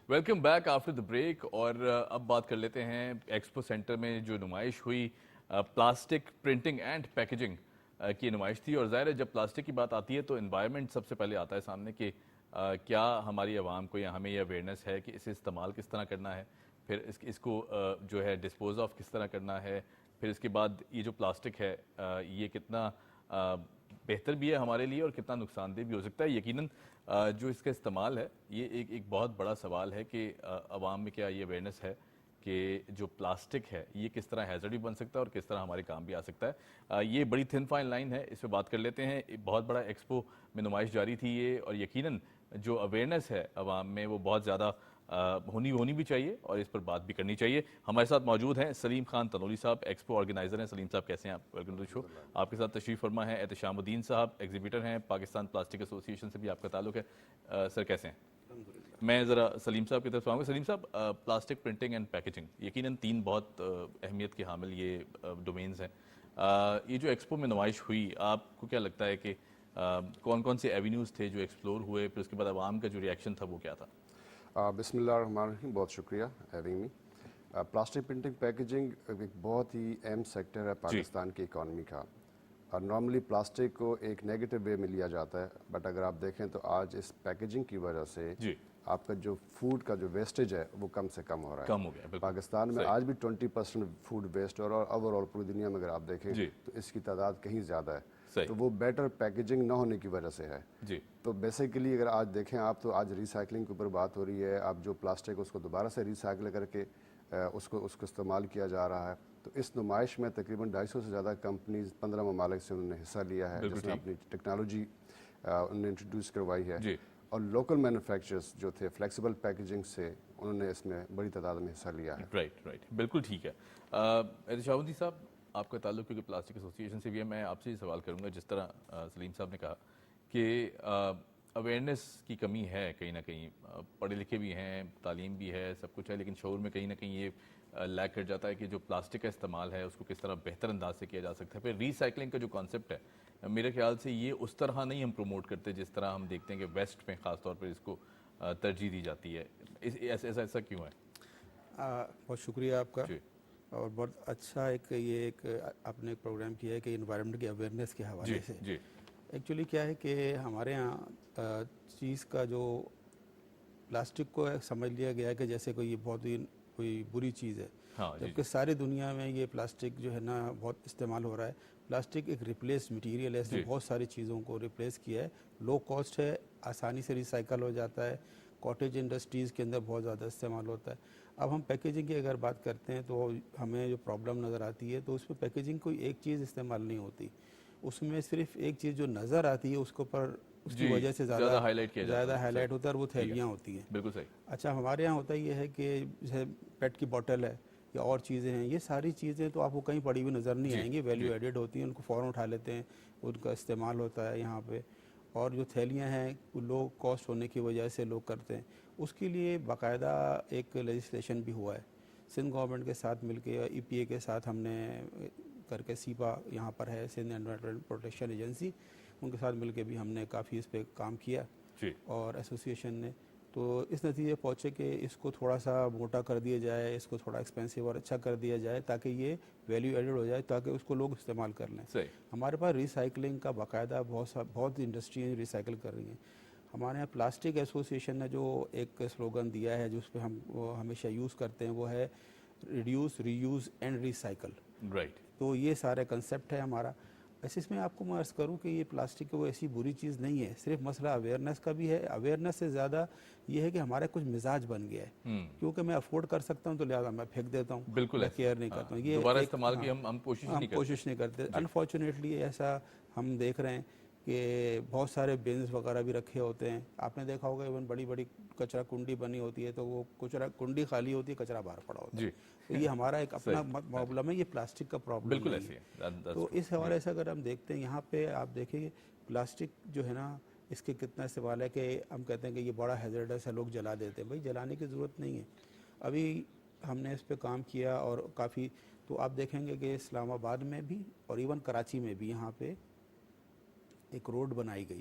Welcome back after the break. اور اب بات کر لیتے ہیں ایکسپو سینٹر میں جو نمائش ہوئی پلاسٹک پرنٹنگ اینڈ پیکیجنگ کی نمائش تھی. اور ظاہر ہے جب پلاسٹک کی بات آتی ہے تو انوائرمنٹ سب سے پہلے آتا ہے سامنے کہ کیا ہماری عوام کو یا ہمیں یہ اویئرنیس ہے کہ اسے استعمال کس طرح کرنا ہے, پھر اس کو جو ہے ڈسپوز آف کس طرح کرنا ہے, پھر اس کے بعد یہ جو پلاسٹک ہے یہ کتنا بہتر بھی ہے ہمارے لیے اور کتنا نقصان دہ بھی ہو سکتا ہے. یقیناً جو اس کا استعمال ہے یہ ایک بہت بڑا سوال ہے کہ عوام میں کیا یہ اویئرنیس ہے کہ جو پلاسٹک ہے یہ کس طرح ہیزرڈ بھی بن سکتا ہے اور کس طرح ہمارے کام بھی آ سکتا ہے. یہ بڑی تھن فائن لائن ہے, اس پہ بات کر لیتے ہیں. بہت بڑا ایکسپو میں نمائش جاری تھی یہ, اور یقیناً جو اویئرنیس ہے عوام میں وہ بہت زیادہ ہونی بھی چاہیے اور اس پر بات بھی کرنی چاہیے. ہمارے ساتھ موجود ہیں سلیم خان تنولی صاحب, ایکسپو آرگنائزر ہیں. سلیم صاحب کیسے ہیں آپ؟ ویلکم ٹو دی شو. آپ کے ساتھ تشریف فرما ہے احتشام الدین صاحب, ایگزیبیٹر ہیں, پاکستان پلاسٹک ایسوسی ایشن سے بھی آپ کا تعلق ہے. سر کیسے ہیں؟ میں ذرا سلیم صاحب کی طرف آؤں گا. سلیم صاحب, پلاسٹک پرنٹنگ اینڈ پیکیجنگ یقیناً تین بہت اہمیت کے حامل یہ ڈومینز ہیں. یہ جو ایکسپو میں نمائش ہوئی, آپ کو کیا لگتا ہے کہ کون کون سے ایونیوز تھے جو ایکسپلور ہوئے, پھر اس کے بعد عوام کا جو ریئیکشن تھا وہ کیا تھا؟ بسم اللہ الرحمن الرحیم. بہت شکریہ having me. Plastic printing packaging ایک بہت ہی اہم سیکٹر ہے پاکستان کی اکانومی کا, اور نارملی پلاسٹک کو ایک نیگیٹو وے میں لیا جاتا ہے, بٹ اگر آپ دیکھیں تو آج اس پیکیجنگ کی وجہ سے آپ کا جو فوڈ کا جو ویسٹیج ہے وہ کم سے کم ہو رہا ہے. کم ہو گیا پاکستان میں آج بھی 20% فوڈ ویسٹ, اور اوور آل پوری دنیا میں اگر آپ دیکھیں تو اس کی تعداد کہیں زیادہ ہے. تو وہ بیٹر پیکیجنگ نہ ہونے کی وجہ سے ہے. تو بیسیکلی اگر آج دیکھیں آپ تو آج ریسائکلنگ کے اوپر بات ہو رہی ہے. آپ جو پلاسٹک اس کو دوبارہ سے ریسائکل کر کے اس کو استعمال کیا جا رہا ہے. تو اس نمائش میں تقریباً 250 سے زیادہ کمپنیز 15 ممالک سے انہوں نے حصہ لیا ہے, جس نے اپنی ٹیکنالوجی انہوں نے انٹروڈیوس کروائی ہے. اور لوکل مینوفیکچررز جو تھے فلیکسیبل پیکیجنگ سے انہوں نے اس میں بڑی تعداد میں حصہ لیا ہے. رائٹ, بالکل ٹھیک ہے. احتشام الدین صاحب, آپ کا تعلق کیونکہ پلاسٹک ایسوسی ایشن سے بھی ہے, میں آپ سے یہ سوال کروں گا. جس طرح سلیم صاحب نے کہا کہ اویئرنیس کی کمی ہے کہیں نہ کہیں, پڑھے لکھے بھی ہیں, تعلیم بھی ہے, سب کچھ ہے, لیکن شعور میں کہیں نہ کہیں یہ لیک کر جاتا ہے کہ جو پلاسٹک کا استعمال ہے اس کو کس طرح بہتر انداز سے کیا جا سکتا ہے. پھر ریسائکلنگ کا جو کانسیپٹ ہے میرے خیال سے یہ اس طرح نہیں ہم پروموٹ کرتے جس طرح ہم دیکھتے ہیں کہ ویسٹ میں خاص طور پر اس کو ترجیح دی جاتی ہے. ایسا کیوں ہے؟ بہت شکریہ آپ کا, اور بہت اچھا ایک آپ نے پروگرام کیا ہے کہ انوائرمنٹ کی اویئرنیس کے حوالے سے. ایکچولی کیا ہے کہ ہمارے ہاں چیز کا جو پلاسٹک کو سمجھ لیا گیا ہے کہ جیسے کوئی بہت ہی کوئی بری چیز ہے, جبکہ ساری دنیا میں یہ پلاسٹک جو ہے نا بہت استعمال ہو رہا ہے. پلاسٹک ایک ریپلیس مٹیریل ہے, اس نے بہت ساری چیزوں کو ریپلیس کیا ہے. لو کاسٹ ہے, آسانی سے ریسائیکل ہو جاتا ہے, کاٹیج انڈسٹریز کے اندر بہت زیادہ استعمال ہوتا ہے. اب ہم پیکیجنگ کی اگر بات کرتے ہیں تو ہمیں جو پرابلم نظر آتی ہے تو اس میں پیکیجنگ کوئی ایک چیز استعمال نہیں ہوتی, اس میں صرف ایک چیز جو نظر آتی ہے اس کے اوپر اس کی وجہ سے زیادہ ہائی لائٹ ہوتا ہے, اور وہ تھیلیاں ہوتی ہیں. بالکل صحیح. اچھا, ہمارے یہاں ہوتا یہ ہے کہ جیسے پیٹ کی بوٹل ہے یا اور چیزیں ہیں, یہ ساری چیزیں تو آپ کو کہیں پڑی ہوئی نظر نہیں آئیں گی, ویلیو ایڈیڈ ہوتی ہیں, ان کو فوراً اٹھا لیتے ہیں, ان کا استعمال ہوتا ہے یہاں پہ. اور جو تھیلیاں ہیں لو کاسٹ ہونے کی وجہ سے لوگ کرتے ہیں, اس کے لیے باقاعدہ ایک لیجسلیشن بھی ہوا ہے. سندھ گورنمنٹ کے ساتھ مل کے, ای پی اے کے ساتھ ہم نے کر کے, سیپا یہاں پر ہے سندھ انوائرمنٹ پروٹیکشن ایجنسی, ان کے ساتھ مل کے بھی ہم نے کافی اس پہ کام کیا, اور ایسوسی ایشن نے. تو اس نتیجے پہنچے کہ اس کو تھوڑا سا موٹا کر دیا جائے, اس کو تھوڑا ایکسپینسو اور اچھا کر دیا جائے تاکہ یہ ویلیو ایڈڈ ہو جائے, تاکہ اس کو لوگ استعمال کر لیں. ہمارے پاس ریسائکلنگ کا باقاعدہ بہت انڈسٹری ریسائیکل کر رہی ہیں. ہمارے یہاں پلاسٹک ایسوسی ایشن نے جو ایک سلوگن دیا ہے جو اس پہ ہم ہمیشہ یوز کرتے ہیں, وہ ہے reduce, reuse and recycle. تو یہ سارے کنسیپٹ ہے ہمارا. ایسے اس میں آپ کو میں عرض کروں کہ یہ پلاسٹک وہ ایسی بری چیز نہیں ہے, صرف مسئلہ اویئرنیس کا بھی ہے. اویئرنیس سے زیادہ یہ ہے کہ ہمارا کچھ مزاج بن گیا ہے, کیونکہ میں افورڈ کر سکتا ہوں تو لہٰذا میں پھینک دیتا ہوں, میں کیئر نہیں کرتا ہوں. یہ دوبارہ استعمال کی ہم کوشش نہیں کرتے. انفارچونیٹلی ایسا ہم دیکھ رہے ہیں کہ بہت سارے بنز وغیرہ بھی رکھے ہوتے ہیں. آپ نے دیکھا ہوگا ایون بڑی بڑی کچرا کنڈی بنی ہوتی ہے تو وہ کچرا کنڈی خالی ہوتی ہے, کچرا باہر پڑا ہوتا ہے. تو یہ ہمارا ایک اپنا پرابلم ہے, یہ پلاسٹک کا پرابلم نہیں ہے. تو اس حوالے سے اگر ہم دیکھتے ہیں یہاں پہ آپ دیکھیں گے پلاسٹک جو ہے نا اس کے کتنا استعمال ہے کہ ہم کہتے ہیں کہ یہ بڑا ہیزرڈس ہے, لوگ جلا دیتے ہیں. بھائی جلانے کی ضرورت نہیں ہے. ابھی ہم نے اس پہ کام کیا اور کافی, تو آپ دیکھیں گے کہ اسلام آباد میں بھی اور ایون کراچی میں بھی یہاں پہ ایک روڈ بنائی گئی,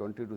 20 to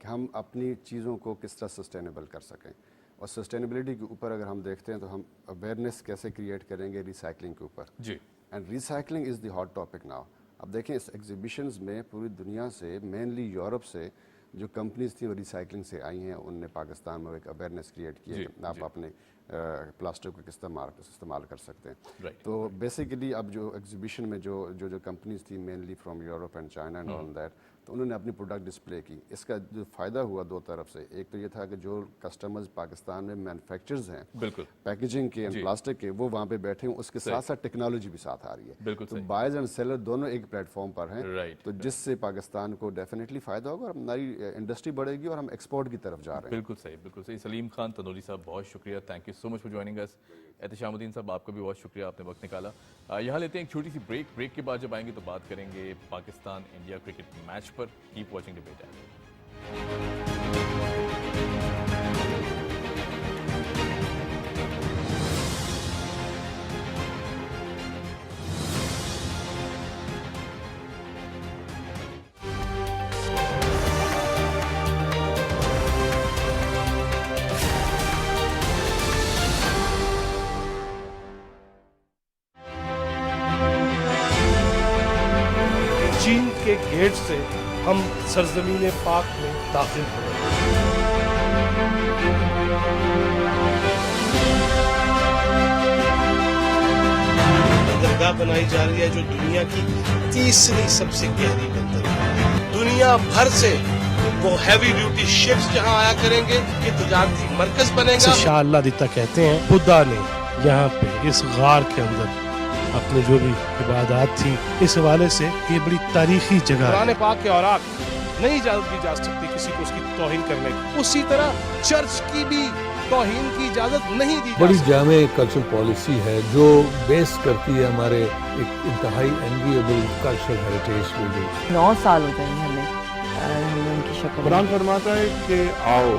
کہ ہم اپنی چیزوں کو کس طرح سسٹینیبل کر سکیں. اور سسٹینیبلٹی کے اوپر اگر ہم دیکھتے ہیں تو ہم اویئرنیس کیسے کریٹ کریں گے ریسائکلنگ کے اوپر. جی. And recycling is the hot topic now. اب دیکھیں اس ایگزیبیشنز میں پوری دنیا سے مینلی یورپ سے جو کمپنیز تھیں وہ ریسائکلنگ سے آئی ہیں. ان نے پاکستان میں ایک اویئرنیس کریٹ کی ہے کہ آپ اپنے پلاسٹک کو استعمال کر سکتے ہیں. تو بیسیکلی اب جو ایگزیبیشن میں جو کمپنیز تھیں mainly from Europe and China and all that, تو انہوں نے اپنی پروڈکٹ ڈسپلے کی. اس کا جو فائدہ ہوا دو طرف سے, ایک تو یہ تھا کہ جو کسٹمرز پاکستان میں مینوفیکچرز ہیں بالکل پیکیجنگ کے اینڈ پلاسٹک کے, وہ وہاں پہ بیٹھے ہیں. اس کے ساتھ ساتھ ٹیکنالوجی بھی ساتھ آ رہی ہے. تو بائرز اینڈ سیلر دونوں ایک پلیٹ فارم پر ہیں, تو جس سے پاکستان کو ڈیفینیٹلی فائدہ ہوگا اور ہماری انڈسٹری بڑھے گی اور ہم ایکسپورٹ کی طرف جا رہے ہیں. بالکل صحیح, بالکل صحیح. سلیم خان تنوری صاحب بہت شکریہ, thank you so much for joining اس. احتشام الدین صاحب آپ کا بھی بہت شکریہ, آپ نے وقت نکالا. یہاں لیتے ہیں ایک چھوٹی سی بریک کے بعد جب آئیں گے تو بات کریں گے پاکستان انڈیا کرکٹ میچ پر. Keep watching debate at. چین کے گیٹ سے ہم سرزمین پاک میں داخل ہو رہے ہیں. درگاہ بنائی جا رہی ہے جو دنیا کی تیسری سب سے گہری بندر ہے. دنیا بھر سے وہ ہیوی ڈیوٹی شپس جہاں آیا کریں گے, یہ تجارتی مرکز بنے گا. شاہ اللہ دیتا کہتے ہیں بدھا نے یہاں پہ اس غار کے اندر اپنی جو بھی عبادات تھی, اس حوالے سے یہ بڑی تاریخی جگہ ہے. قرآن پاک کے اوراق نہیں اجازت دی جا سکتی کسی کو اس کی توہین کرنے کی. اسی طرح چرچ کی بھی توہین کی اجازت نہیں دی. بڑی جامع کلچرل پالیسی ہے جو بیس کرتی ہے ہمارے ایک انتہائی انویبل کلچرل ہیریٹیج پہ. جو 9 سال ہو گئے ہمیں ان کی شکل. قرآن فرماتا ہے کہ آؤ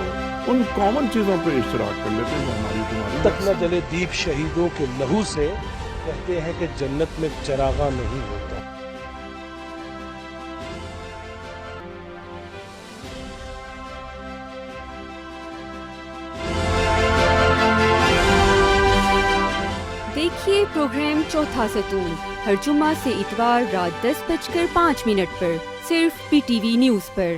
ان کامن چیزوں پہ اشتراک کر لیتے ہیں جو ہماری تمہاری. تک نہ جلے دیپ شہیدوں کے لہو سے, کہتے ہیں کہ جنت میں چراغاں نہیں ہوتا. دیکھیے پروگرام چوتھا ستون ہر جمعہ سے اتوار رات 10:05 پر صرف P T V news per.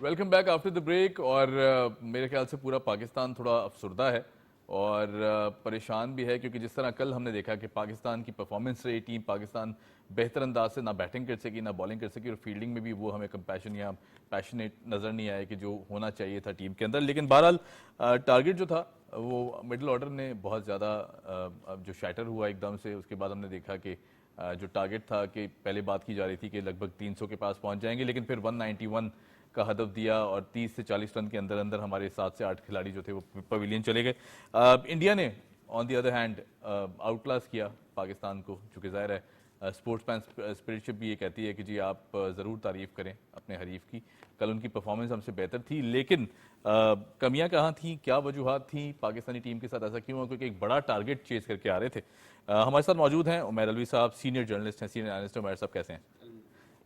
Welcome back after the break. اور میرے خیال سے پورا پاکستان تھوڑا افسردہ ہے اور پریشان بھی ہے, کیونکہ جس طرح کل ہم نے دیکھا کہ پاکستان کی پرفارمنس رہی, ٹیم پاکستان بہتر انداز سے نہ بیٹنگ کر سکی نہ بالنگ کر سکی, اور فیلڈنگ میں بھی وہ ہمیں کمپیشن یا پیشنیٹ نظر نہیں آئے کہ جو ہونا چاہیے تھا ٹیم کے اندر. لیکن بہرحال ٹارگٹ جو تھا وہ مڈل آرڈر نے بہت زیادہ جو شیٹر ہوا ایک دم سے. اس کے بعد ہم نے دیکھا کہ جو ٹارگٹ تھا کہ پہلے بات کی جا رہی تھی کہ لگ بھگ 300 کے پاس پہنچ جائیں گے, لیکن پھر 191 کا ہدف دیا اور 30 سے 40 رن کے اندر اندر ہمارے 7 سے 8 کھلاڑی جو تھے وہ پویلین چلے گئے. انڈیا نے on the other hand outclass کیا پاکستان کو, چونکہ ظاہر ہے اسپورٹس مین اسپرٹشپ بھی یہ کہتی ہے کہ جی آپ ضرور تعریف کریں اپنے حریف کی. کل ان کی پرفارمنس ہم سے بہتر تھی, لیکن کمیاں کہاں تھیں, کیا وجوہات تھیں, پاکستانی ٹیم کے ساتھ ایسا کیوں ہوا؟ کیونکہ ایک بڑا ٹارگٹ چیز کر کے آ رہے تھے. ہمارے ساتھ موجود ہیں عمیر الوی صاحب, سینئر جرنلسٹ ہیں, سینئر اینالسٹ. عمیر صاحب کیسے ہیں؟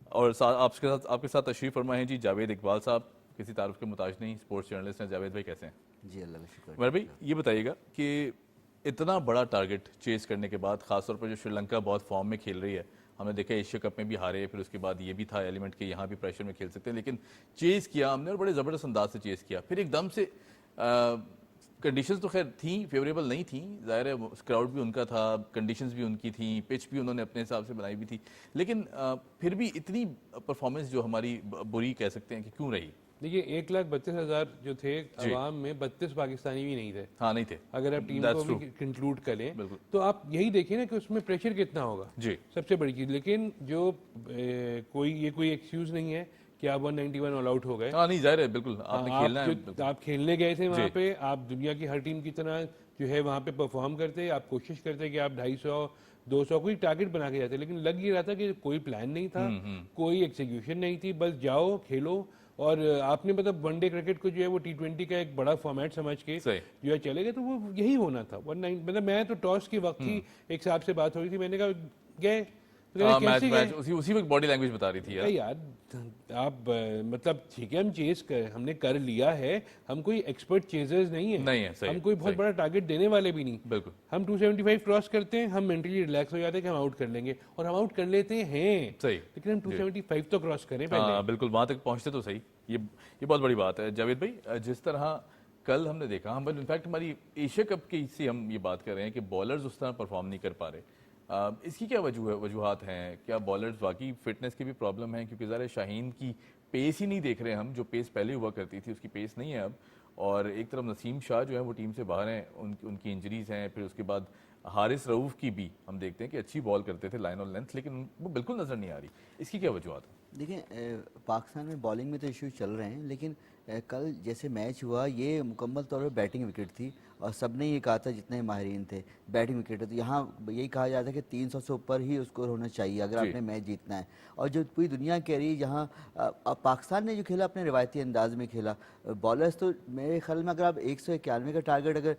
اور آپ کے ساتھ تشریف فرما ہیں جی جاوید اقبال صاحب, کسی تعارف کے محتاج نہیں, اسپورٹس جرنلسٹ ہیں. جاوید بھائی کیسے ہیں؟ جی اللہ کا شکر. عمیر بھائی یہ بتائیے گا کہ اتنا بڑا ٹارگٹ چیز کرنے کے بعد, خاص طور پر جو سری لنکا بہت فارم میں کھیل رہی ہے, ہم نے دیکھا ایشیا کپ میں بھی ہارے, پھر اس کے بعد یہ بھی تھا ایلیمنٹ کہ یہاں بھی پریشر میں کھیل سکتے ہیں, لیکن چیز کیا ہم نے اور بڑے زبردست انداز سے چیز کیا. پھر ایک دم سے کنڈیشنز تو خیر تھیں, فیوریبل نہیں تھیں, ظاہر ہے کراؤڈ بھی ان کا تھا, کنڈیشنز بھی ان کی تھیں, پچ بھی انہوں نے اپنے حساب سے بنائی بھی تھی, لیکن پھر بھی اتنی پرفارمنس جو ہماری بری کہہ سکتے ہیں کہ کیوں رہی؟ دیکھیے 1,32,000 جو تھے عوام میں 32 پاکستانی بھی نہیں تھے. ہاں نہیں تھے. اگر آپ ٹیم کو بھی کنکلوڈ کریں تو آپ یہی دیکھیں نا کہ اس میں پریشر کتنا ہوگا, سب سے بڑی چیز. لیکن جو کوئی ایکسکیوز نہیں ہے کہ آپ 191 آل آؤٹ ہو گئے. ہاں نہیں ظاہر ہے, بالکل آپ نے کھیلنا ہے, آپ کھیلنے گئے تھے وہاں پہ, آپ دنیا کی ہر ٹیم کی طرح جو ہے وہاں پہ پرفارم کرتے, آپ کوشش کرتے کہ آپ 250-200 کوئی ٹارگٹ بنا کے جاتے, لیکن لگ یہ رہا تھا کہ کوئی پلان نہیں تھا, کوئی ایکسیکیوشن نہیں تھی, بس جاؤ کھیلو. اور آپ نے مطلب ون ڈے کرکٹ کو جو ہے وہ T20 کا ایک بڑا فارمیٹ سمجھ کے جو ہے چلے گئے, تو وہ یہی ہونا تھا. مطلب میں تو ٹاس کے وقت ہی ایک صاحب سے بات ہو رہی تھی, میں نے کہا گئے اسی وقت باڈی لینگویج بتا رہی تھی یار آپ مطلب ٹھیک ہے ہم چیز ہم نے کر لیا ہے, ہم کوئی ایکسپرٹ چیزرز نہیں ہیں, ہم کوئی بہت بڑا ٹارگٹ دینے والے بھی نہیں. بالکل ہم 275 کراس کرتے ہیں, ہم مینٹلی ریلیکس ہو جاتے ہیں کہ ہم آؤٹ کر لیں گے, اور ہم آؤٹ کر لیتے ہیں صحیح, لیکن ہم 275 تو کراس کریں پہلے. بالکل وہاں تک پہنچتے تو صحیح. یہ بہت بڑی بات ہے. جاوید بھائی جس طرح کل ہم نے دیکھا, ہم انفیکٹ ہماری ایشیا کپ کی سے ہم یہ بات کر رہے ہیں کہ بالرز اس طرح پرفارم نہیں کر پا رہے, اس کی کیا وجوہات ہیں؟ کیا بالرز واقعی فٹنس کی بھی پرابلم ہے؟ کیونکہ ظاہر شاہین کی پیس ہی نہیں دیکھ رہے ہم, جو پیس پہلے ہوا کرتی تھی اس کی پیس نہیں ہے اب, اور ایک طرف نسیم شاہ جو ہے وہ ٹیم سے باہر ہیں, ان کی انجریز ہیں. پھر اس کے بعد حارث رؤوف کی بھی ہم دیکھتے ہیں کہ اچھی بال کرتے تھے لائن اور لینتھ, لیکن وہ بالکل نظر نہیں آ رہی. اس کی کیا وجوہات ہیں؟ دیکھیں پاکستان میں بالنگ میں تو ایشوز چل رہے ہیں, لیکن کل جیسے میچ ہوا یہ مکمل طور پر بیٹنگ وکٹ تھی, اور سب نے یہ کہا تھا جتنے ماہرین تھے بیٹنگ وکٹ ہے, تو یہاں یہی کہا جاتا ہے کہ 300 سے اوپر ہی اسکور ہونا چاہیے اگر آپ نے میچ جیتنا ہے. اور جو پوری دنیا کہہ رہی ہے, جہاں پاکستان نے جو کھیلا اپنے روایتی انداز میں کھیلا, بالرز تو میرے خیال میں اگر آپ 191 کا ٹارگٹ اگر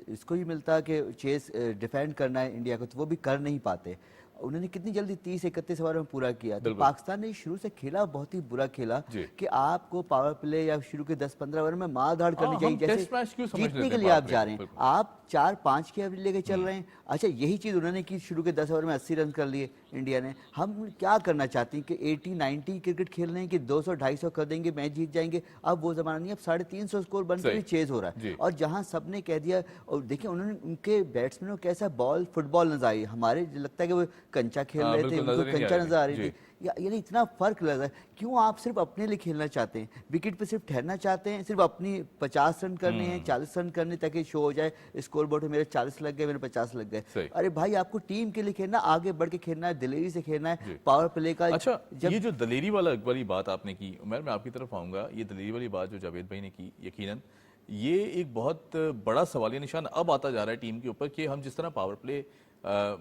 اس کو ہی ملتا کہ چیز ڈیفینڈ کرنا ہے انڈیا کو, تو وہ بھی کر نہیں پاتے. انہوں نے کتنی جلدی 30-31 اوور میں پورا کیا. تو پاکستان نے شروع سے کھیلا بہت ہی برا کھیلا کہ آپ کو پاور پلے یا شروع کے 10-15 اوور میں مار دھاڑ کرنی چاہیے, جیسے جیتنے کے لیے آپ جا رہے ہیں, آپ 4-5 کے ایوریج لے کے چل رہے ہیں. اچھا یہی چیز انہوں نے کی, شروع کے 10 اوور میں 80 رن کر لیے انڈیا نے. ہم کیا کرنا چاہتے ہیں کہ 80-90 کرکٹ کھیل رہے ہیں کہ 200-250 کر دیں گے میچ جیت جائیں گے. اب وہ زمانہ نہیں, اب 350 اسکور بن کے بھی چیز ہو رہا ہے. اور جہاں سب نے کہہ دیا, اور دیکھیں انہوں نے ان کے بیٹسمینوں کو کیسا بال فٹ بال نظر آئی, ہمارے لگتا ہے کہ وہ کنچا کھیل رہے تھے, ان کو کنچا نظر آ رہی تھی. یعنی اتنا فرق لگ رہا ہے. کیوں آپ صرف اپنے لیے کھیلنا چاہتے ہیں, وکٹ پہ صرف ٹھہرنا چاہتے ہیں, صرف اپنی 50 رن کرنے ہیں, 40 رن کرنے تاکہ شو ہو جائے اسکور بورڈ پہ میرے 40 لگ گئے, میرے 50 لگ گئے. ارے بھائی آپ کو ٹیم کے لیے کھیلنا, آگے بڑھ کے کھیلنا ہے, دلیری سے کھیلنا ہے, پاور پلے کا. اچھا یہ جو دلیری والی بات آپ نے کی, عمر میں آپ کی طرف آؤں گا. یہ دلیری والی بات جو جاوید بھائی نے کی, یقیناً یہ ایک بہت بڑا سوالیہ نشان اب آتا جا رہا ہے ٹیم کے اوپر کہ ہم جس طرح پاور پلے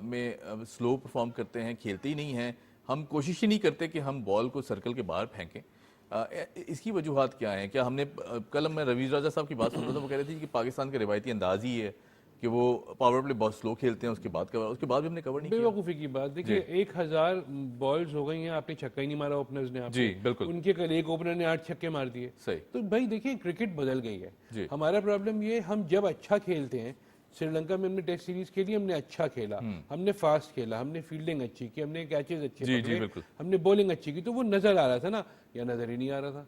میں سلو پرفارم کرتے ہیں, کھیلتے ہی نہیں ہیں, ہم کوشش ہی نہیں کرتے کہ ہم بال کو سرکل کے باہر پھینکیں. اس کی وجوہات کیا ہیں؟ کیا ہم نے کل میں رویز راجہ صاحب کی بات سن رہا تھا, وہ کہہ رہے تھے کہ پاکستان کا روایتی انداز ہی ہے کہ وہ پاور پلے بہت سلو کھیلتے ہیں, اس کے بعد بھی ہم نے کور نہیں کیا. بے وقوفی کی بات. دیکھیے 1000 بالز ہو گئی ہیں, آپ نے چھکا ہی نہیں مارا اوپنرز نے. جی بالکل, ان کے کل ایک اوپنر نے 8 چھکے مار دیے. صحیح. تو بھائی دیکھیں کرکٹ بدل گئی ہے. ہمارا پرابلم یہ, ہم جب اچھا کھیلتے ہیں, سری لنکا میں ہم نے ٹیسٹ سیریز کھیلی, ہم نے اچھا کھیلا, ہم نے فاسٹ کھیلا, ہم نے فیلڈنگ اچھی کی, ہم نے کیچز اچھے پکڑے, ہم نے بولنگ اچھی کی, تو وہ نظر آ رہا تھا نا, یا نظر ہی نہیں آ رہا تھا.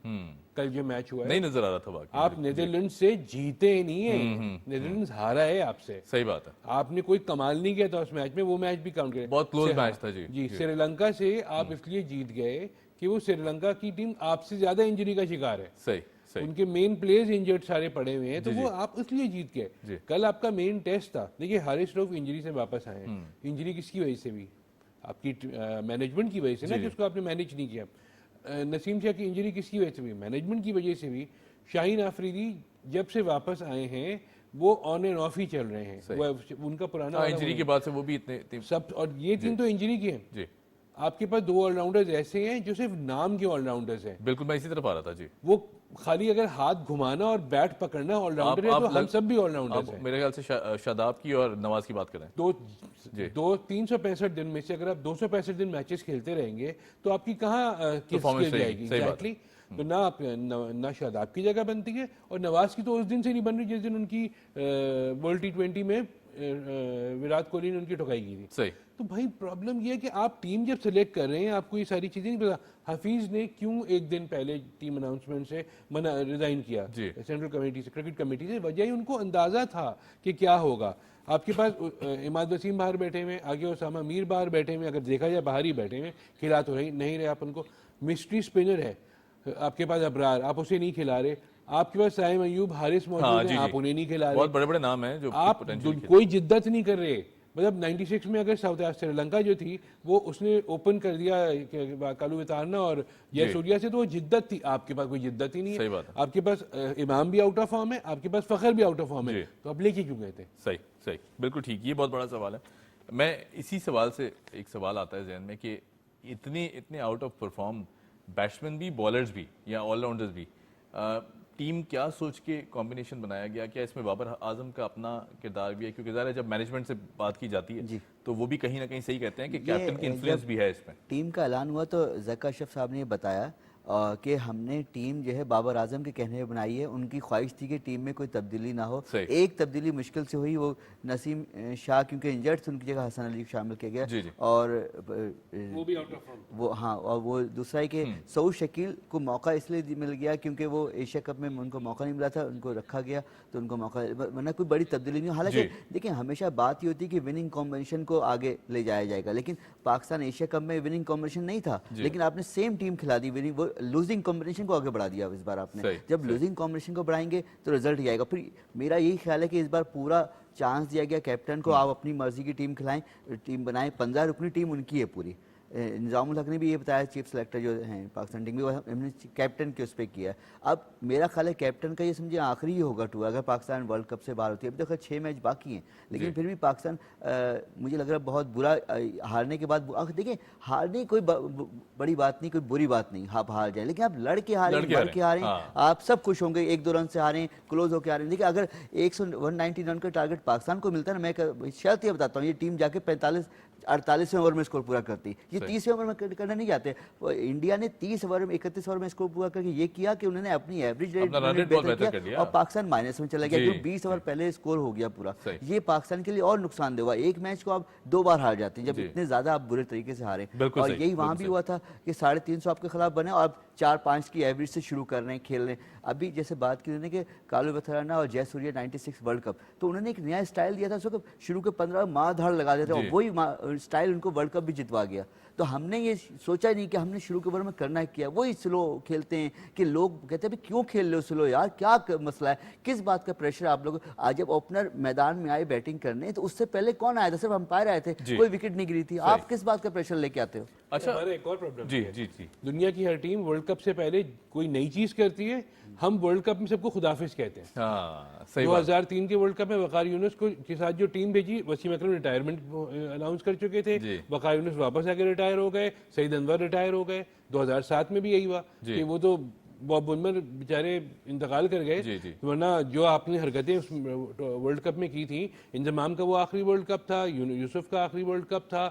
کل جو میچ ہوا ہے نہیں نظر آ رہا تھا. آپ نیدرلینڈ سے جیتے نہیں ہیں, نیدرلینڈ ہارا ہے آپ سے. صحیح بات ہے. آپ نے کوئی کمال نہیں کیا تھا اس میچ میں, وہ میچ بھی کاؤنٹ کرے, بہت کلوز میچ تھا. جی سری لنکا سے آپ اس لیے جیت گئے کہ وہ سری لنکا کی ٹیم آپ سے زیادہ انجری کا شکار ہے. صحیح. ان کے مین پلیئرز انجرڈ سارے پڑے ہوئے ہیں, تو وہ آپ اس لیے جیت گئے. کل آپ کا مین ٹیسٹ تھا. دیکھیے حارث رؤوف انجری سے واپس آئے ہیں. انجری کس کی وجہ سے بھی, آپ کی مینجمنٹ کی وجہ سے نا, جس کو آپ نے مینیج نہیں کیا. نسیم شاہ کی انجری کس کی وجہ سے بھی, مینجمنٹ کی وجہ سے بھی. شاہین آفریدی جب سے واپس آئے ہیں وہ آن اینڈ آف ہی چل رہے ہیں. وہ ان کا پرانا انجری کے بعد سے وہ بھی اتنے سب, اور یہ ٹیم تو انجری کی ہے. جی آپ کے پاس 2 آل راؤنڈرز ایسے ہیں جو صرف نام کے آل راؤنڈرز ہیں. بالکل, میں اسی طرف آ رہا تھا. جی وہ خالی اگر ہاتھ گھمانا اور بیٹ پکڑنا آل راؤنڈر ہے, تو ہم سب بھی آل راؤنڈرز ہیں. میرے خیال سے شاداب کی اور نواز کی بات کریں, 365 دن میں سے اگر آپ 265 دن میچز کھیلتے رہیں گے تو آپ کی کہاں پرفارمنس جائے گی. ایگزیکٹلی. تو نہ شاداب کی جگہ بنتی ہے, اور نواز کی تو اس دن سے نہیں بن رہی جس دن ان کی ورلڈ T20 میں وراٹ کوہلی نے ان کی ٹھکائی کی تھی. صحیح. تو بھائی پرابلم یہ ہے کہ آپ ٹیم جب سلیکٹ کر رہے ہیں آپ کو یہ ساری چیزیں نہیں پتا. حفیظ نے کیوں ایک دن پہلے ٹیم اناؤنسمنٹ سے ریزائن کیا سینٹرل کمیٹی سے, کرکٹ کمیٹی سے؟ وجہ ہی ان کو اندازہ تھا کہ کیا ہوگا. آپ کے پاس عماد وسیم باہر بیٹھے ہوئے, آگے اسامہ میر باہر بیٹھے ہوئے, اگر دیکھا جائے باہر ہی بیٹھے ہوئے, کھلا تو نہیں رہے آپ ان کو. مسٹری اسپنر ہے آپ کے پاس ابرار, آپ اسے نہیں کھلا رہے. آپ کے پاس سائم ایوب, حارث موجود ہیں, آپ انہیں نہیں کھلا رہے. بہت بڑے بڑے نام ہیں جو آپ کوئی جدت نہیں کر رہے. مطلب 96 میں اگر سری لنکا جو تھی وہ اس نے اوپن کر دیا کالو وتارنا اور جے سوریا سے, تو وہ جدت تھی. آپ کے پاس کوئی جدت ہی نہیں ہے. آپ کے پاس امام بھی آؤٹ آف فارم ہے, آپ کے پاس فخر بھی آؤٹ آف فارم ہے, تو آپ لے کے کیوں گئے تھے؟ صحیح, بالکل ٹھیک. یہ بہت بڑا سوال ہے. میں اسی سوال سے ایک سوال آتا ہے ذہن میں کہ اتنے آؤٹ آف پرفارم بیٹسمین بھی, بالرز بھی, یا آل راؤنڈرز بھی, ٹیم کیا سوچ کے کمبینیشن بنایا گیا؟ کیا اس میں بابر اعظم کا اپنا کردار بھی ہے؟ کیونکہ ظاہر ہے جب مینجمنٹ سے بات کی جاتی ہے تو وہ بھی کہیں نہ کہیں صحیح کہتے ہیں کہ کیپٹن کی انفلوئنس بھی ہے اس میں. ٹیم کا اعلان ہوا تو ذکا اشرف صاحب نے یہ بتایا کہ ہم نے ٹیم جو ہے بابر اعظم کے کہنے میں بنائی ہے. ان کی خواہش تھی کہ ٹیم میں کوئی تبدیلی نہ ہو. ایک تبدیلی مشکل سے ہوئی, وہ نسیم شاہ کیونکہ انجرڈ تھے, ان کی جگہ حسن علی شامل کیا گیا. اور وہ بھی آؤٹ آف فارم. ہاں, اور وہ دوسرا ہے کہ سعود شکیل کو موقع اس لیے مل گیا کیونکہ وہ ایشیا کپ میں ان کو موقع نہیں ملا تھا, ان کو رکھا گیا تو ان کو موقع, ورنہ کوئی بڑی تبدیلی نہیں. حالانکہ دیکھیں ہمیشہ بات یہ ہوتی ہے کہ وننگ کمبینیشن کو آگے لے جایا جائے گا, لیکن پاکستان ایشیا کپ میں وننگ کمبینیشن نہیں تھا, لیکن آپ نے سیم ٹیم کھلا دی وننگ, وہ لوزنگ کمبینیشن کو آگے بڑھا دیا اس بار آپ نے. جب لوزنگ کمبینیشن کو بڑھائیں گے تو رزلٹ ہی آئے گا. پھر میرا یہی خیال ہے کہ اس بار پورا چانس دیا گیا کیپٹن کو, آپ اپنی مرضی کی ٹیم کھلائیں, ٹیم بنائیں. 15 رکنی ٹیم ان کی ہے پوری. نظام الحق نے بھی یہ بتایا, چیف سلیکٹر جو ہیں پاکستان ٹیم میں, ہم نے کیپٹن کے اس پہ کیا ہے. اب میرا خیال ہے کیپٹن کا یہ سمجھے آخری ہی ہوگا ٹور اگر پاکستان ورلڈ کپ سے باہر ہوتی ہے. ابھی تک 6 میچ باقی ہیں, لیکن پھر بھی پاکستان مجھے لگ رہا ہے بہت برا ہارنے کے بعد. دیکھیں ہارنے کوئی بڑی بات نہیں, کوئی بری بات نہیں, آپ ہار جائیں, لیکن آپ لڑ کے ہاریں, مر کے ہاریں, آپ سب خوش ہوں گے. 1-2 رن سے ہاریں, کلوز ہو کے ہاریں. دیکھیں اگر 190 رن کا ٹارگٹ پاکستان کو ملتا ہے نا, میں شرط یہ بتاتا ہوں, یہ ٹیم جا کے 48ویں اوور میں اسکور پورا کرتی. یہ 30ویں اوور میں کرنا نہیں چاہتے. انڈیا نے 30 اوور میں 31 اوور میں اسکور پورا کر کے یہ کیا کہ انہوں نے اپنی ایوریج ریٹ بہتر کیا, اور پاکستان مائنس میں چلا گیا کیونکہ 20 اوور پہلے اسکور ہو گیا پورا. یہ پاکستان کے لیے اور نقصان دہ ہوا. ایک میچ کو آپ 2 بار ہار جاتے ہیں جب اتنے زیادہ آپ برے طریقے سے ہارے. اور یہی وہاں بھی ہوا تھا کہ 350 آپ کے خلاف بنے اور آپ 4-5 کی ایوریج سے شروع کر رہے ہیں, کھیل رہے ہیں. ابھی جیسے بات کی انہوں نے کہ کالو وتھرانا اور جے سوریا 96 ورلڈ کپ, تو انہوں نے ایک نیا اسٹائل دیا تھا, اس کو شروع کے 15 ماہ دھاڑ لگا دیتے, اور وہی اسٹائل ان کو ورلڈ کپ بھی جتوا گیا. تو ہم نے یہ سوچا نہیں کہ ہم نے شروع کے اوور میں کرنا کیا, وہی سلو کھیلتے ہیں کہ لوگ کہتے ہیں کیوں کھیل رہے ہو سلو یار, کیا مسئلہ ہے, کس بات کا پریشر آپ لوگ. آج جب اوپنر میدان میں آئے بیٹنگ کرنے تو اس سے پہلے کون آیا تھا, صرف امپائر آئے تھے, کوئی وکٹ نہیں گری تھی. آپ کس بات کا پریشر لے کے آتے ہو؟ اچھا ایک اور پرابلم, دنیا کی ہر ٹیم ورلڈ کپ سے پہلے کوئی نئی چیز کرتی ہے. ہم ورلڈ کپ میں سب کو خداحافظ کہتے ہیں. 2003 کے ورلڈ کپ میں وقار یونس کو کے ساتھ جو ٹیم بھیجی, وسیم اکرم ریٹائرمنٹ اناؤنس کر چکے تھے, وقار یونس واپس آ کے ریٹائر ہو گئے, سعید انور ریٹائر ہو گئے. 2007 میں بھی یہی ہوا کہ وہ تو باب بلمر بیچارے انتقال کر گئے, ورنہ جو آپ نے حرکتیں اس ورلڈ کپ میں کی تھیں, انضمام کا وہ آخری ورلڈ کپ تھا, یوسف کا آخری ورلڈ کپ تھا,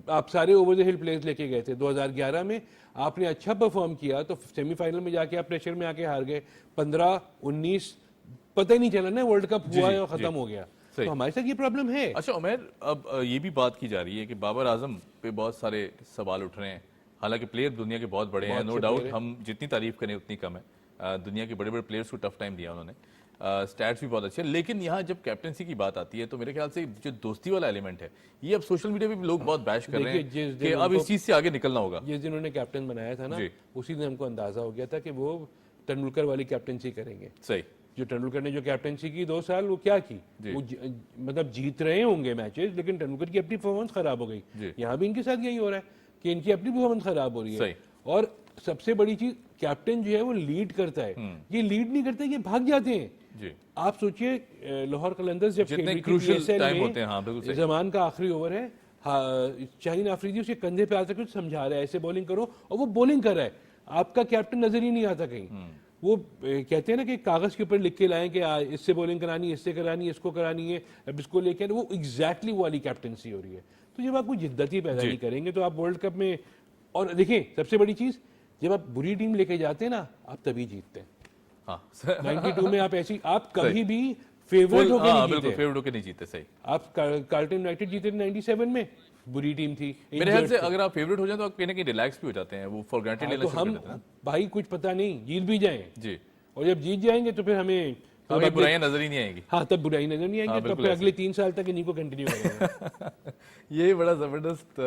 آپ سارے اوور دی ہل پلیئرز لے کے گئے تھے. 2011 میں آپ نے اچھا پرفارم کیا تو سیمی فائنل میں جا کے آپ پریشر میں آ کے ہار گئے. 15-19 پتہ ہی نہیں چلا نا ورلڈ کپ ہوا ہے اور ختم ہو گیا. تو ہمارے ساتھ یہ پرابلم ہے. اچھا عمیر, اب یہ بھی بات کی جا رہی ہے کہ بابر اعظم پہ بہت سارے سوال اٹھ رہے ہیں, حالانکہ پلیئر دنیا کے بہت بڑے ہیں, نو ڈاؤٹ, ہم جتنی تعریف کریں اتنی کم ہے. دنیا کے بڑے بڑے پلیئرز کو ٹف ٹائم دیا انہوں نے, سٹیٹس بھی بہت اچھے, لیکن یہاں جب کیپٹنسی کی بات آتی ہے تو میرے خیال سے جو دوستی والا ایلیمنٹ ہے یہ اب سوشل میڈیا پہ بھی لوگ بہت بیش کر رہے ہیں کہ اب اس چیز سے آگے نکلنا ہوگا. جس دن انہوں نے کیپٹن بنایا تھا نا, اسی دن ہم کو اندازہ ہو گیا تھا کہ وہ ٹنڈولکر والی کیپٹنسی کریں گے. صحیح. جو ٹنڈولکر نے جو کیپٹنسی کی 2 سال, وہ کیا کی, وہ مطلب جیت رہے ہوں گے میچز, لیکن ٹنڈولکر کی اپنی پرفارمنس خراب ہو گئی. یہاں بھی ان کے ساتھ یہی ہو رہا ہے کہ ان کی اپنی پرفارمنس خراب ہو رہی ہے. اور سب سے بڑی چیز کیپٹن جو ہے وہ لیڈ کرتا ہے, یہ لیڈ نہیں کرتا, یہ بھاگ جاتے ہیں. جی آپ سوچئے لاہور قلندرز جب زمان کا آخری اوور ہے, شاہین آفریدی اسے کندھے پہ آ کر سمجھا رہا ہے ایسے بولنگ کرو, اور وہ بولنگ کر رہا ہے, آپ کا کیپٹن نظر ہی نہیں آتا کہیں. وہ کہتے ہیں نا کہ کاغذ کے اوپر لکھ کے لائیں کہ اس سے بولنگ کرانی, اس سے کرانی, اس کو کرانی ہے, اب اس کو لے کے, وہ ایگزیکٹلی وہ والی کیپٹنسی ہو رہی ہے. تو جب آپ کوئی جدت ہی پیدا نہیں کریں گے تو آپ ورلڈ کپ میں, اور دیکھیں سب سے بڑی چیز, جب آپ بری ٹیم لے کے جاتے ہیں نا آپ تبھی جیتتے ہیں. 92 میں آپ ایسی, آپ کبھی بھی فیورٹ ہو کے نہیں جیتے. صحیح. آپ کارلٹن یونائٹڈ جیتے 97 میں, بری ٹیم تھی. میرے خیال سے اگر آپ فیورٹ ہو جائیں تو آپ کہیں نہ کہیں ریلیکس بھی ہو جاتے ہیں, وہ فار گرانٹیڈ لینا شروع کر دیتے ہیں. بھائی کچھ پتہ نہیں, جیت بھی جائیں جی, اور جب جیت جائیں گے تو پھر ہمیں برائیاں نظر ہی نہیں آئیں گی. ہاں تب برائی نظر نہیں آئیں گی, تو پھر اگلے 3 سال تک انہیں کو کنٹینیو کریں گے. یہ بڑا زبردست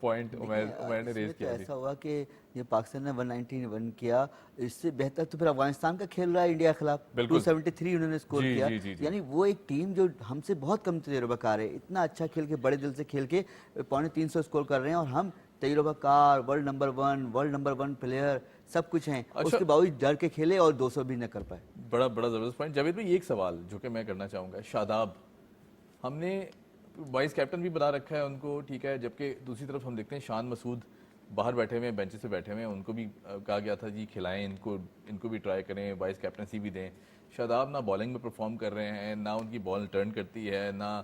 پوائنٹ عمیر نے ریز کیا. ایسا ہوا کہ یہ پاکستان نے 191 کیا, اس سے بہتر تو پھر افغانستان کا کھیل رہا ہے انڈیا کے خلاف. 273 انہوں نے اسکور کیا. یعنی وہ ایک ٹیم جو ہم سے بہت کم تجربہ کار ہے, اتنا اچھا کھیل کے, بڑے دل سے کھیل کے 350 اسکور کر رہے ہیں, اور ہم تجربہ کار, ورلڈ نمبر 1 پلیئر, سب کچھ ہیں, اس کے باوجود ڈر کے کھیلے اور 200 بھی نہ کر پائے. بڑا زبردست پوائنٹ. جاوید بھائی ایک سوال جو کہ میں کرنا چاہوں گا, شاداب ہم نے وائس کیپٹن بھی بنا رکھا ہے ان کو, ٹھیک ہے, جبکہ دوسری طرف ہم دیکھتے ہیں شان مسعود باہر بیٹھے ہوئے ہیں, بینچز پہ بیٹھے ہوئے ہیں, ان کو بھی کہا گیا تھا جی کھلائیں ان کو بھی ٹرائی کریں, وائس کیپٹنسی بھی دیں. شاداب نہ بالنگ میں پرفارم کر رہے ہیں, نہ ان کی بال ٹرن کرتی ہے, نہ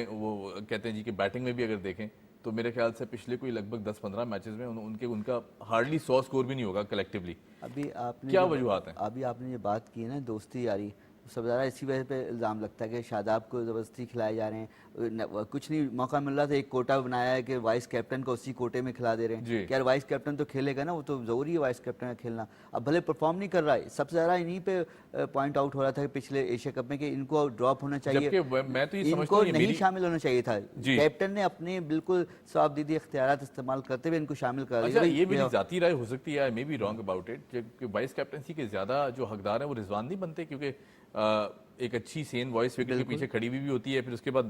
وہ کہتے ہیں جی کہ بیٹنگ میں بھی اگر دیکھیں تو میرے خیال سے پچھلے کوئی لگ بھگ 10-15 میچز میں ان کا ہارڈلی 100 اسکور بھی نہیں ہوگا کلیکٹیولی. ابھی آپ نے کیا وجوہات ہیں؟ ابھی آپ نے یہ بات کی ہے نا دوستی یاری, سب زیادہ اسی وجہ پہ الزام لگتا ہے کہ شاداب کو زبردستی کھلائے جا رہے ہیں, کچھ نہیں موقع مل رہا تھا, ایک کوٹا بنایا ہے کہ وائس کیپٹن کو اسی کوٹے میں کھلا دے رہے ہیں. کہ یار وائس کیپٹن تو کھیلے گا نا, وہ تو ضروری ہے وائس کیپٹن کا کھیلنا. اب بھلے پرفارم نہیں کر رہا ہے, سب سے زیادہ انہی پہ پوائنٹ آؤٹ ہو رہا تھا کہ پچھلے ایشیا کپ میں کہ ان کو ڈراپ ہونا چاہیے, ان کو نہیں شامل ہونا چاہیے تھا. کیپٹن نے اپنے بالکل ثوابدیدی اختیارات استعمال کرتے ہوئے ان کو شامل کر دیا. یہ میری ذاتی رائے ہو سکتی ہے, میں بھی رانگ اباؤٹ اٹ, کہ وائس کیپٹنسی کے زیادہ جو حقدار ہیں وہ رضوان نہیں بنتے, کیونکہ ایک اچھی سین وائس وکٹ کے پیچھے کھڑی بھی ہوتی ہے. پھر اس کے بعد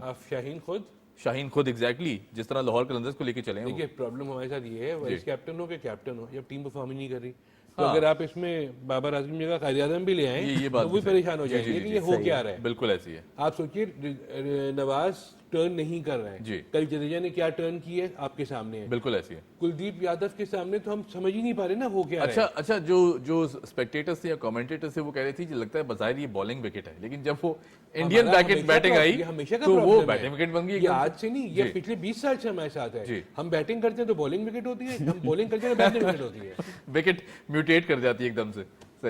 شاہین خود ایگزیکٹلی جس طرح لاہور قلندرز کو لے کے چلے ہیں. دیکھیے پرابلم ہمارے ساتھ یہ ہے, وائس کیپٹن ہو کہ کیپٹن ہو, جب ٹیم پرفارم نہیں کر رہی تو اگر آپ اس میں بابر اعظم جگہ قائد اعظم بھی لے آئیں تو وہ پریشان ہو جائیں گے کہ یہ ہو کیا رہا ہے. بالکل ایسی ہے. آپ سوچئے نواز ٹرن نہیں کر رہے ہیں, کل جڈیجا نے کیا ٹرن کی ہے آپ کے سامنے ہے, بالکل ایسی ہے. کلدیپ یادو کے سامنے تو ہم سمجھ ہی نہیں پا رہے نا ہو کیا رہا ہے. اچھا جو اسپیکٹیٹرز تھے یا کمنٹیٹرز تھے وہ کہہ رہے تھے کہ لگتا ہے بظاہر یہ بالنگ وکٹ ہے, لیکن جب وہ انڈین بیٹنگ آئی تو وہ بیٹنگ وکٹ بن گئی. یہ آج سے نہیں, یہ پچھلے 20 سال سے ہمارے ساتھ ہے. ہم بیٹنگ کرتے ہیں تو بالنگ وکٹ ہوتی ہے, ہم بالنگ کرتے ہیں تو بیٹنگ وکٹ ہوتی ہے. وکٹ میوٹیٹ کر جاتی ہے ایک دم سے.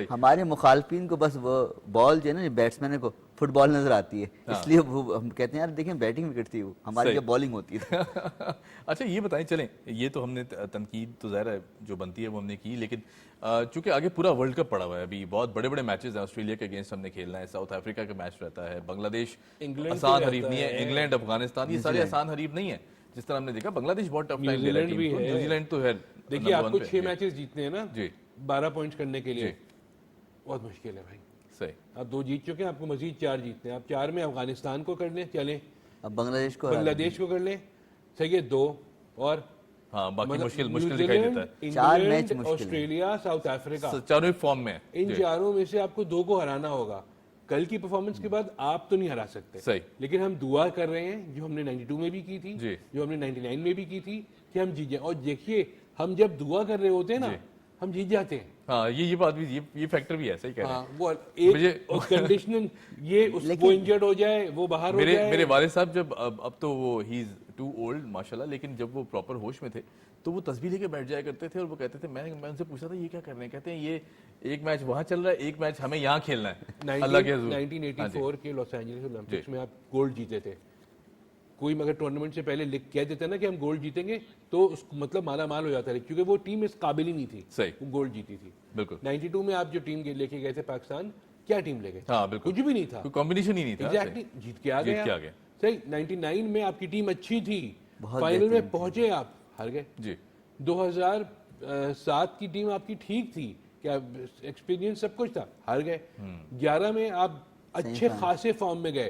ہمارے مخالفین کو بس وہ بال جو ہے نا بیٹسمین کو فٹ بال نظر آتی ہے, اس لیے وہ ہم کہتے ہیں یار دیکھیں بیٹنگ وکٹ تھی, وہ ہماری بالنگ ہوتی ہے. اچھا یہ بتائیں, چلیں یہ تو ہم نے تنقید تو ظاہر ہے جو بنتی ہے وہ ہم نے کی, لیکن چونکہ آگے پورا ورلڈ کپ پڑا ہوا ہے, ابھی بہت بڑے بڑے میچز ہیں, آسٹریلیا کے اگینسٹ ہم نے کھیلنا ہے, ساؤتھ افریقہ کا میچ رہتا ہے, بنگلہ دیش آسان حریف نہیں ہے, انگلینڈ افغانستان یہ سارے آسان حریف نہیں ہیں. جس طرح ہم نے دیکھا بنگلہ دیش بہت ٹف ٹائم لے رہا ہے, نیوزی لینڈ تو ہے. دیکھیے آپ کو 6 میچز جیتنے ہیں نا, 12 پوائنٹس کرنے کے لیے بہت مشکل ہے بھائی. صحیح, آپ 2 جیت چکے ہیں, آپ کو مزید 4 جیتنے ہیں. آپ 4 میں افغانستان کو کر لیں, چلیں اب بنگلہ دیش کو کر لیں, صحیح ہے 2, اور ہاں باقی مشکل دکھائی دیتا ہے. 4 میچ آسٹریلیا, ساؤتھ افریقہ, چاروں فارم میں, ان چاروں میں سے آپ کو 2 کو ہرانا ہوگا. کل کی پرفارمنس کے بعد آپ تو نہیں ہرا سکتے, صحیح, لیکن ہم دعا کر رہے ہیں جو ہم نے 92 میں بھی کی تھی, جو ہم نے 99 میں بھی کی تھی, کہ ہم جیت جائیں. اور دیکھیے ہم جب دعا کر رہے ہوتے ہیں نا ہم جیت جاتے ہیں. ہاں یہ بات بھی, یہ فیکٹر بھی ہے, صحیح کہہ رہے ہیں. وہ ایک کنڈیشنل, یہ وہ انجرڈ ہو جائے, وہ باہر ہو جائے. میرے والد صاحب جب اب تو وہ ہی از ٹو اولڈ ماشاءاللہ, لیکن جب وہ پراپر ہوش میں تھے تو وہ تسبیح لے کے بیٹھ جایا کرتے تھے, اور وہ کہتے تھے, میں ان سے پوچھا تھا یہ کیا کر رہے ہیں, کہتے ہیں یہ ایک میچ وہاں چل رہا ہے, ایک میچ ہمیں یہاں کھیلنا ہے. اللہ کے حضور 1984 کے لاس اینجلس اولمپکس میں آپ گولڈ جیتے تھے. کوئی مگر ٹورنامنٹ سے پہلے لکھ کہہ دیتا نا کہ ہم گولڈ جیتیں گے تو اس کو مطلب مالا مال ہو جاتا ہے, کیونکہ وہ ٹیم اس قابل ہی نہیں تھی. صحیح, وہ گولڈ جیتی تھی. بالکل. 92 میں آپ جو ٹیم لے کے گئے تھے پاکستان, کیا ٹیم لے گئے؟ ہاں بالکل, کچھ بھی نہیں تھا, کوئی کمبینیشن ہی نہیں تھا. ایگزیکٹلی, جیت کے آ گئے. صحیح, 99 میں آپ کی ٹیم اچھی تھی, فائنل میں پہنچے, آپ ہار گئے. جی 2007 کی ٹیم آپ کی ٹھیک تھی, کیا ایکسپیرینس سب کچھ تھا, ہار گئے. 11 میں آپ اچھے خاصے فارم میں گئے,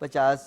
50